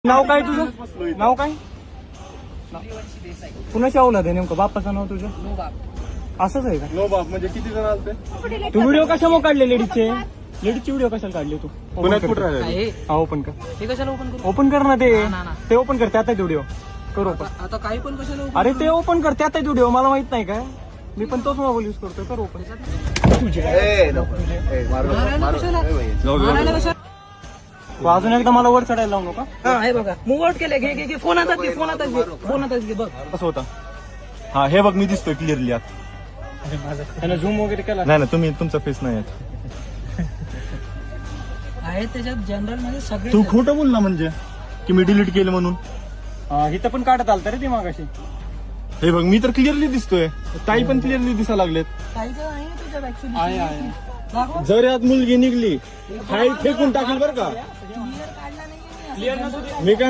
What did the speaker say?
नाव काय तुझं? नाव काय? कुणाच्या औलाद आहे नेमकं? बापाचं नाव तुझं? असंच आहे का? नो बाप म्हणजे किती जण आलते? तू व्हिडिओ कशामुळे काढले लेडीजचे? लेडीजचे व्हिडिओ कशाला काढले तू? पुण्यात कुठं राहिले? हा ओपन कर. ते कशाला ओपन करू? ओपन कर ना ते ओपन कर, त्यात व्हिडिओ करू ओपन. आता काही पण कशाला open अरे ते ओपन कर, त्यात व्हिडिओ. मला माहित नाही काय, मी पण तोच मोबाईल युज करतोय. कर ओपन. तू अजून एकदा मला वर चढायला लावू नका. हा हे बघा मूव आउट केले. घे घे घे फोन हातात घे, फोन हातात घे, फोन हातात घे. बघ कसं होता? हा हे बघ मी दिसतोय क्लिअरली आत. त्यानं झूम वगैरे केला. नाही ना तुम्ही तुमचा फेस नाही येत. आहे त्याच्यात जनरल मध्ये सगळे तू खोटं बोल ना म्हणजे की मी डिलीट केलं म्हणून. इथं पण काढत आलता रे ती मागाशी. हे बघ मी तर क्लिअरली दिसतोय, ताई पण क्लिअरली दिसायला लागलेत. काहीच आहे ना तुझ्यात ऍक्च्युली. आहे. दाखव. जर यात मुलगी निघली फाईल फेकून टाकेल बरं का क्लिअर काढला नाही क्लिअर नसू दे. मी काय